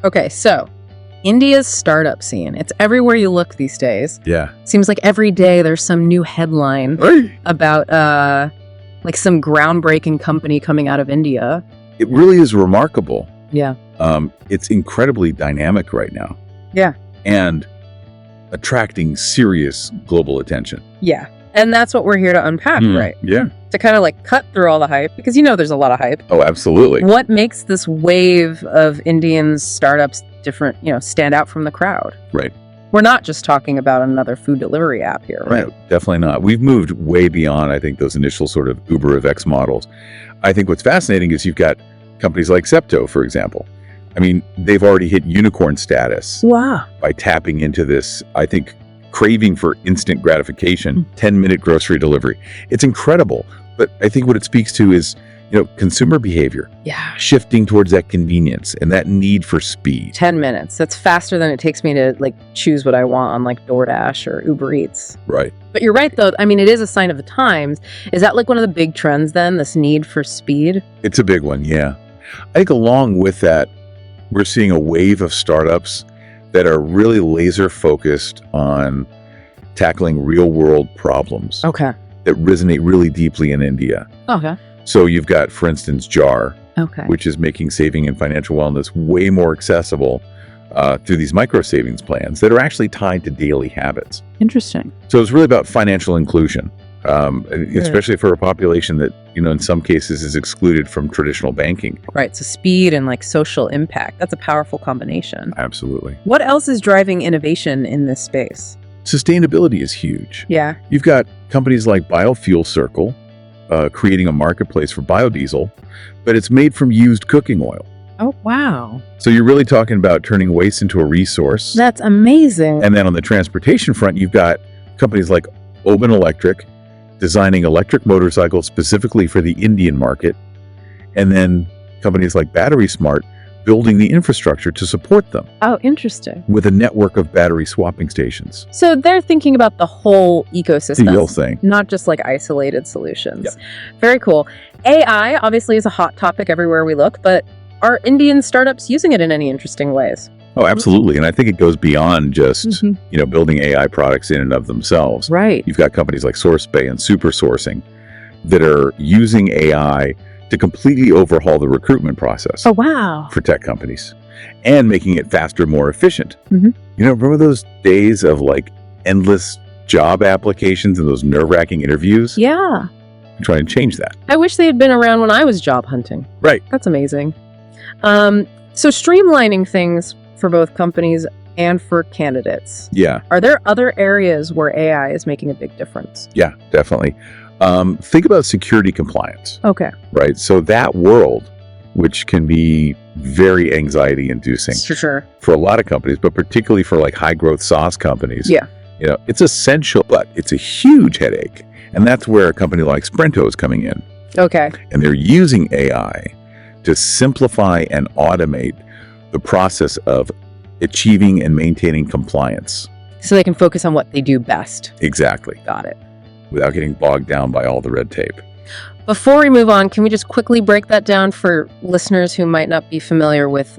Okay, so India's startup scene. It's everywhere you look these days. Yeah. Seems like every day there's some new headline about like some groundbreaking company coming out of India. It really is remarkable. Yeah. It's incredibly dynamic right now. Yeah. And attracting serious global attention. Yeah. And that's what we're here to unpack, right? Yeah. To kind of like cut through all the hype, because there's a lot of hype. Oh, absolutely. What makes this wave of Indian startups different, stand out from the crowd? Right. We're not just talking about another food delivery app here, right? No, definitely not. We've moved way beyond, I think, those initial sort of Uber of X models. I think what's fascinating is you've got companies like Zepto, for example. I mean, they've already hit unicorn status. Wow. By tapping into this, I think, craving for instant gratification, 10-minute grocery delivery. It's incredible. But I think what it speaks to is, consumer behavior. Yeah. Shifting towards that convenience and that need for speed. 10 minutes. That's faster than it takes me to choose what I want on DoorDash or Uber Eats. Right. But you're right, though. I mean, it is a sign of the times. Is that one of the big trends then, this need for speed? It's a big one, yeah. I think along with that, we're seeing a wave of startups that are really laser focused on tackling real world problems. Okay. That resonate really deeply in India. Okay. So you've got, for instance, JAR, okay, which is making saving and financial wellness way more accessible through these micro savings plans that are actually tied to daily habits. Interesting. So it's really about financial inclusion, especially for a population that, in some cases is excluded from traditional banking. Right. So speed and social impact. That's a powerful combination. Absolutely. What else is driving innovation in this space? Sustainability is huge. Yeah. You've got companies like Biofuel Circle creating a marketplace for biodiesel, but it's made from used cooking oil. Oh, wow. So you're really talking about turning waste into a resource. That's amazing. And then on the transportation front, you've got companies like Oban Electric designing electric motorcycles specifically for the Indian market. And then companies like Battery Smart building the infrastructure to support them. Oh, interesting. With a network of battery swapping stations. So they're thinking about the whole ecosystem. The whole thing. Not just isolated solutions. Yep. Very cool. AI obviously is a hot topic everywhere we look, but are Indian startups using it in any interesting ways? Oh, absolutely. And I think it goes beyond just, building AI products in and of themselves. Right. You've got companies like SourceBay and Super Sourcing that are using AI to completely overhaul the recruitment process. Oh, wow. For tech companies and making it faster, more efficient. Remember those days of endless job applications and those nerve-wracking interviews? Yeah. I'm trying to change that. I wish they had been around when I was job hunting. Right. That's amazing. So streamlining things for both companies and for candidates. Yeah. Are there other areas where AI is making a big difference? Yeah, definitely. Think about security compliance. Okay. Right. So that world, which can be very anxiety inducing Sure. for a lot of companies, but particularly for high growth SaaS companies. Yeah. It's essential, but it's a huge headache. And that's where a company like Sprinto is coming in. Okay. And they're using AI to simplify and automate the process of achieving and maintaining compliance. So they can focus on what they do best. Exactly. Got it. Without getting bogged down by all the red tape. Before we move on, can we just quickly break that down for listeners who might not be familiar with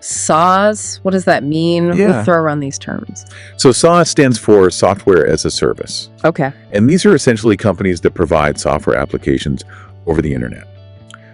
SaaS? What does that mean? Yeah. We'll throw around these terms. So SaaS stands for Software as a Service. Okay. And these are essentially companies that provide software applications over the internet.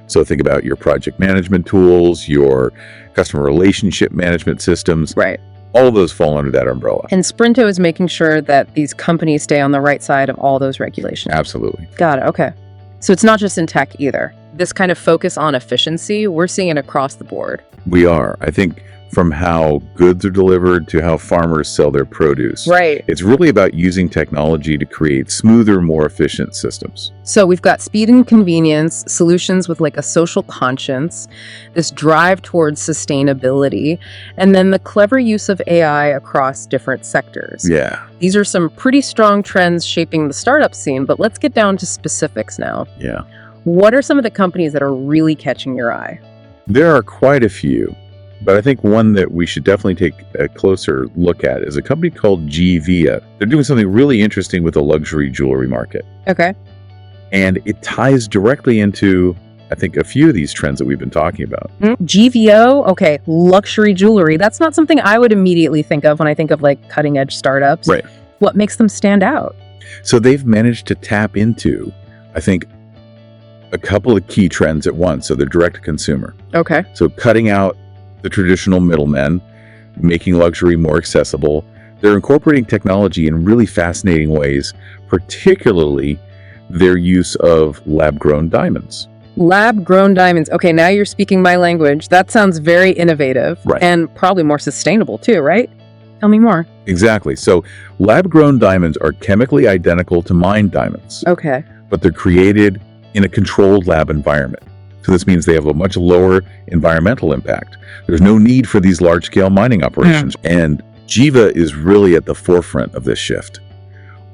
So think about your project management tools, your customer relationship management systems. Right. All of those fall under that umbrella. And Sprinto is making sure that these companies stay on the right side of all those regulations. Absolutely. Got it. Okay. So it's not just in tech either. This kind of focus on efficiency, we're seeing it across the board. We are. I think from how goods are delivered to how farmers sell their produce. Right. It's really about using technology to create smoother, more efficient systems. So we've got speed and convenience, solutions with a social conscience, this drive towards sustainability, and then the clever use of AI across different sectors. Yeah. These are some pretty strong trends shaping the startup scene, but let's get down to specifics now. Yeah. What are some of the companies that are really catching your eye? There are quite a few. But I think one that we should definitely take a closer look at is a company called Gvia. They're doing something really interesting with the luxury jewelry market. Okay. And it ties directly into I think, a few of these trends that we've been talking about. GVO, okay, luxury jewelry. That's not something I would immediately think of when I think of like cutting edge startups. Right. What makes them stand out? So they've managed to tap into, I think, a couple of key trends at once. So they're direct to consumer. Okay. So cutting out the traditional middlemen, making luxury more accessible. They're incorporating technology in really fascinating ways, particularly their use of lab-grown diamonds. Lab-grown diamonds. Okay, now you're speaking my language. That sounds very innovative. Right. And probably more sustainable too, right? Tell me more. Exactly. So lab-grown diamonds are chemically identical to mined diamonds, Okay. but they're created in a controlled lab environment. So this means they have a much lower environmental impact. There's no need for these large-scale mining operations. And Jiva is really at the forefront of this shift,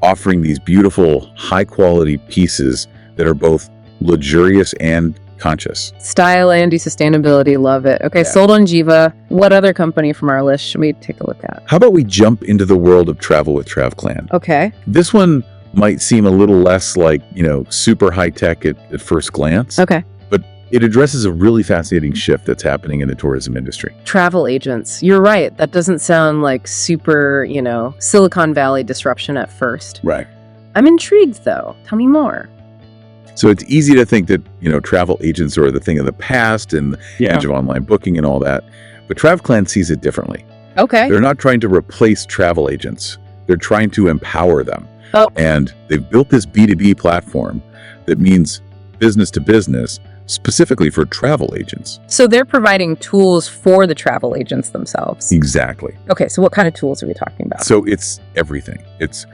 offering these beautiful, high-quality pieces that are both luxurious and conscious. Style and sustainability, love it. Okay, Yeah. sold on Jiva. What other company from our list should we take a look at? How about we jump into the world of travel with TravClan? Okay. This one might seem a little less like, super high-tech at first glance. Okay. It addresses a really fascinating shift that's happening in the tourism industry. Travel agents. You're right. That doesn't sound like super, Silicon Valley disruption at first. Right. I'm intrigued though. Tell me more. So it's easy to think that, travel agents are the thing of the past and the age of online booking and all that. But TravClan sees it differently. Okay. They're not trying to replace travel agents. They're trying to empower them. Oh. And they've built this B2B platform that means business to business, specifically for travel agents. So they're providing tools for the travel agents themselves. Exactly. Okay, so what kind of tools are we talking about? So it's everything. It's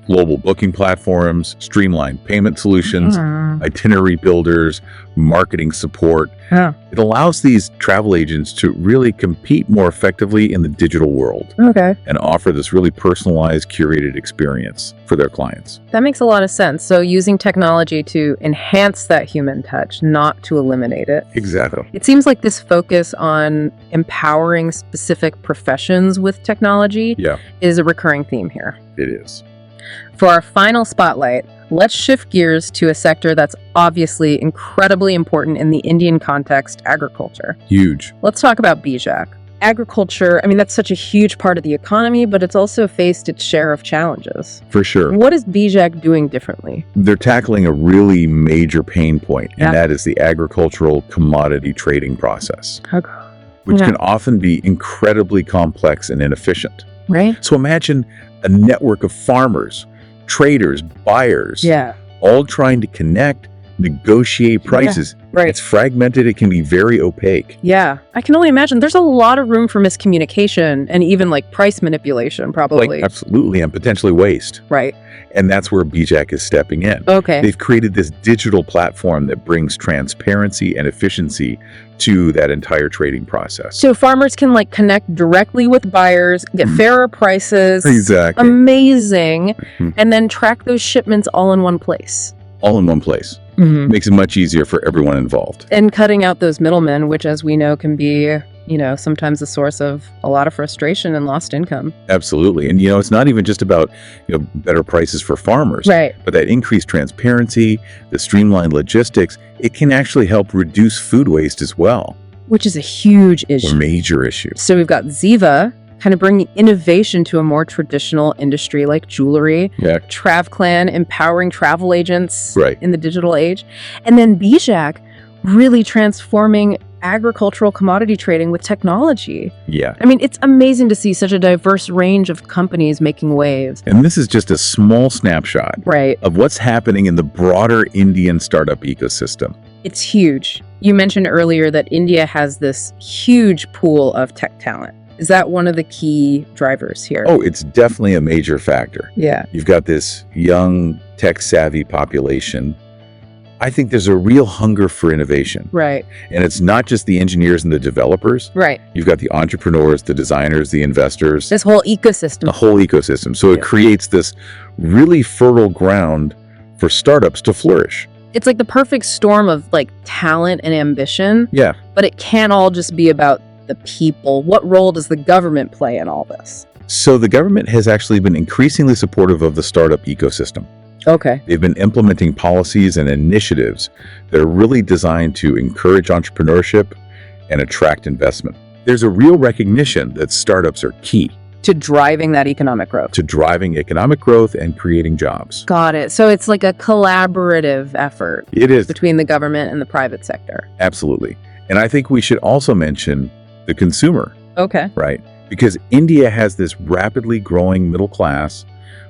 global booking platforms, streamlined payment solutions, itinerary builders, marketing support. Yeah. It allows these travel agents to really compete more effectively in the digital world Okay. and offer this really personalized, curated experience for their clients. That makes a lot of sense. So using technology to enhance that human touch, not to eliminate it. Exactly. It seems like this focus on empowering specific professions with technology Yeah, is a recurring theme here. it is. For our final spotlight, let's shift gears to a sector that's obviously incredibly important in the Indian context, agriculture. Huge. Let's talk about BJAC. Agriculture, that's such a huge part of the economy, but it's also faced its share of challenges. For sure. What is BJAC doing differently? They're tackling a really major pain point, Yeah. and that is the agricultural commodity trading process, which Yeah. can often be incredibly complex and inefficient. Right? So imagine a network of farmers, traders, buyers, Yeah. all trying to connect, negotiate prices. Right. It's fragmented. It can be very opaque. Yeah. I can only imagine there's a lot of room for miscommunication and even like price manipulation, probably. Absolutely, and potentially waste. Right. And that's where BJAC is stepping in. Okay. They've created this digital platform that brings transparency and efficiency to that entire trading process. So farmers can like connect directly with buyers, get fairer prices. Exactly. Amazing. Mhm. And then track those shipments all in one place. All in one place. Mm-hmm. Makes it much easier for everyone involved. And cutting out those middlemen, which as we know can be, sometimes a source of a lot of frustration and lost income. Absolutely. And, it's not even just about, better prices for farmers. Right. But that increased transparency, the streamlined logistics, it can actually help reduce food waste as well. Which is a huge A issue. major issue. So we've got Ziva kind of bringing innovation to a more traditional industry like jewelry. Yeah. TravClan empowering travel agents Right. in the digital age. And then BJAC really transforming agricultural commodity trading with technology. Yeah. It's amazing to see such a diverse range of companies making waves. And this is just a small snapshot Right. of what's happening in the broader Indian startup ecosystem. It's huge. You mentioned earlier that India has this huge pool of tech talent. Is that one of the key drivers here? Oh, it's definitely a major factor. yeah. You've got this young, tech-savvy population. I think there's a real hunger for innovation. Right. And it's not just the engineers and the developers. Right. You've got the entrepreneurs, the designers, the investors, This whole ecosystem. the whole ecosystem. So it Yeah. creates this really fertile ground for startups to flourish. It's like the perfect storm of like talent and ambition, Yeah. but it can't all just be about the people. What role does the government play in all this? So the government has actually been increasingly supportive of the startup ecosystem. Okay. They've been implementing policies and initiatives that are really designed to encourage entrepreneurship and attract investment. There's a real recognition that startups are key To driving that economic growth. to driving economic growth and creating jobs. Got it. So it's like a collaborative effort It is, between the government and the private sector. absolutely. And I think we should also mention the consumer, Okay. right? Because India has this rapidly growing middle class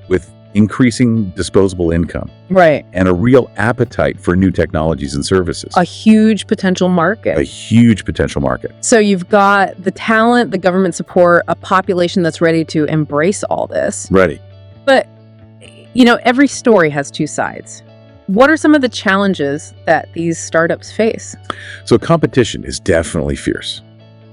with increasing disposable income Right. and a real appetite for new technologies and services. A huge potential market. A huge potential market. So you've got the talent, the government support, a population that's ready to embrace all this. Ready. But, every story has two sides. What are some of the challenges that these startups face? So competition is definitely fierce.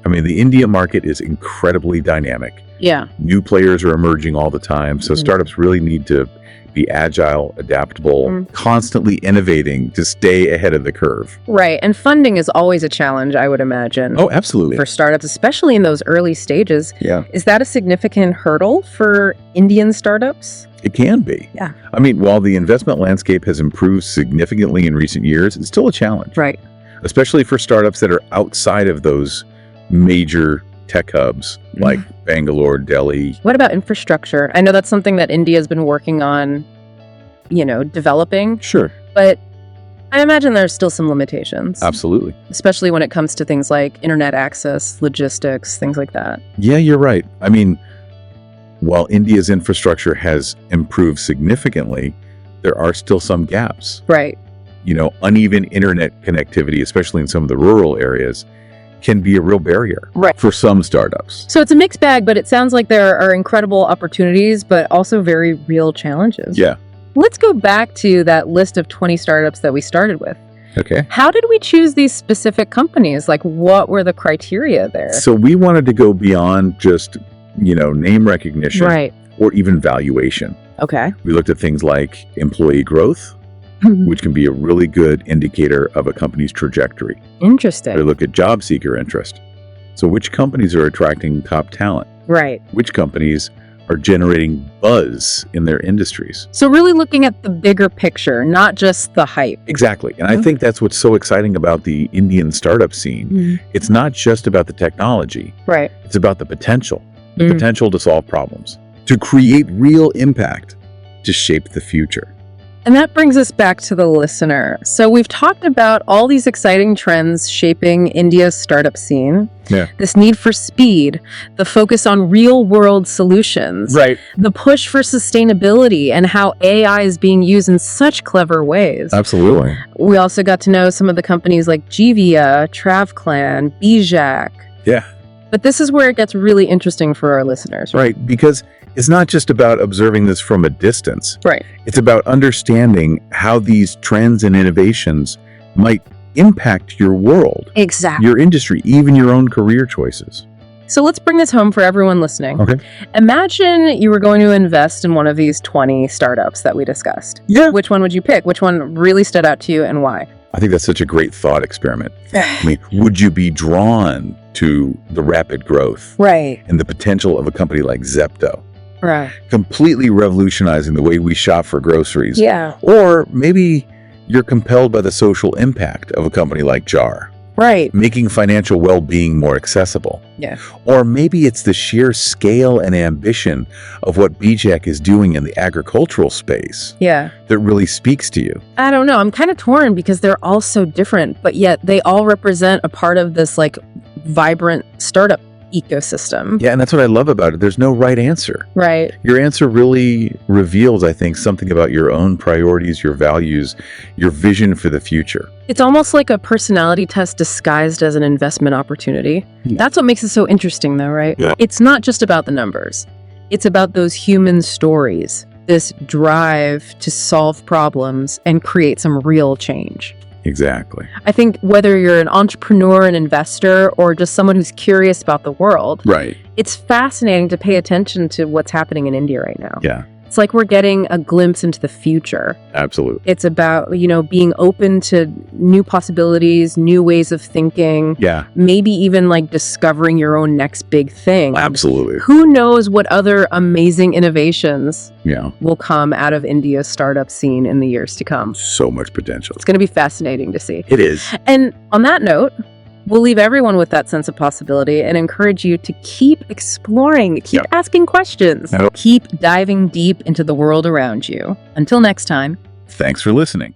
I mean, the India market is incredibly dynamic. Yeah. New players are emerging all the time. So Mhm. startups really need to be agile, adaptable, Mm. constantly innovating to stay ahead of the curve. Right. And funding is always a challenge, I would imagine, Oh, absolutely. for startups, especially in those early stages. Yeah, Is that a significant hurdle for Indian startups? it can be. Yeah. I mean, while the investment landscape has improved significantly in recent years, it's still a challenge, Right. especially for startups that are outside of those major tech hubs like Bangalore, Delhi. What about infrastructure? I know that's something that India has been working on, developing, Sure. but I imagine there's still some limitations, Absolutely. especially when it comes to things like internet access, logistics, things like that. Yeah, you're right. I mean, while India's infrastructure has improved significantly, there are still some gaps. Right. Uneven internet connectivity, especially in some of the rural areas, can be a real barrier Right. for some startups. So it's a mixed bag, but it sounds like there are incredible opportunities, but also very real challenges. Yeah. Let's go back to that list of 20 startups that we started with. Okay. How did we choose these specific companies? Like, what were the criteria there? So we wanted to go beyond just, name recognition Right. or even valuation. Okay. We looked at things like employee growth, which can be a really good indicator of a company's trajectory. Interesting. We look at job seeker interest. So which companies are attracting top talent? Right. Which companies are generating buzz in their industries? So really looking at the bigger picture, not just the hype. Exactly. And I think that's what's so exciting about the Indian startup scene. It's not just about the technology. Right. It's about the potential Mm. potential to solve problems, to create real impact, to shape the future. And that brings us back to the listener. So we've talked about all these exciting trends shaping India's startup scene. Yeah. This need for speed, the focus on real-world solutions, Right. the push for sustainability, and how AI is being used in such clever ways. Absolutely. We also got to know some of the companies like Jivia, TravClan, Bijak. Yeah. But this is where it gets really interesting for our listeners. Right. Because it's not just about observing this from a distance. Right. It's about understanding how these trends and innovations might impact your world, Exactly. your industry, even your own career choices. So let's bring this home for everyone listening. Okay. Imagine you were going to invest in one of these 20 startups that we discussed. Yeah. Which one would you pick? Which one really stood out to you and why? I think that's such a great thought experiment. I mean, would you be drawn to the rapid growth Right. and the potential of a company like Zepto, Right. completely revolutionizing the way we shop for groceries? Yeah. Or maybe you're compelled by the social impact of a company like Jar, Right. making financial well-being more accessible. Yeah. Or maybe it's the sheer scale and ambition of what BJAC is doing in the agricultural space Yeah. that really speaks to you. I don't know. I'm kind of torn because they're all so different, but yet they all represent a part of this vibrant startup ecosystem. Yeah, and that's what I love about it. There's no right answer. Right. Your answer really reveals, I think, something about your own priorities, your values, your vision for the future. It's almost like a personality test disguised as an investment opportunity. Yeah. That's what makes it so interesting, though, right? Yeah. It's not just about the numbers. It's about those human stories, this drive to solve problems and create some real change. Exactly. I think whether you're an entrepreneur, an investor, or just someone who's curious about the world, Right. it's fascinating to pay attention to what's happening in India right now. Yeah. It's like we're getting a glimpse into the future. Absolutely. It's about, being open to new possibilities, new ways of thinking, Yeah, maybe even like discovering your own next big thing. absolutely. Who knows what other amazing innovations Yeah, will come out of India's startup scene in the years to come. so much potential. It's going to be fascinating to see. It is. And on that note, we'll leave everyone with that sense of possibility and encourage you to keep exploring, keep Yep. asking questions, Yep. keep diving deep into the world around you. Until next time. Thanks for listening.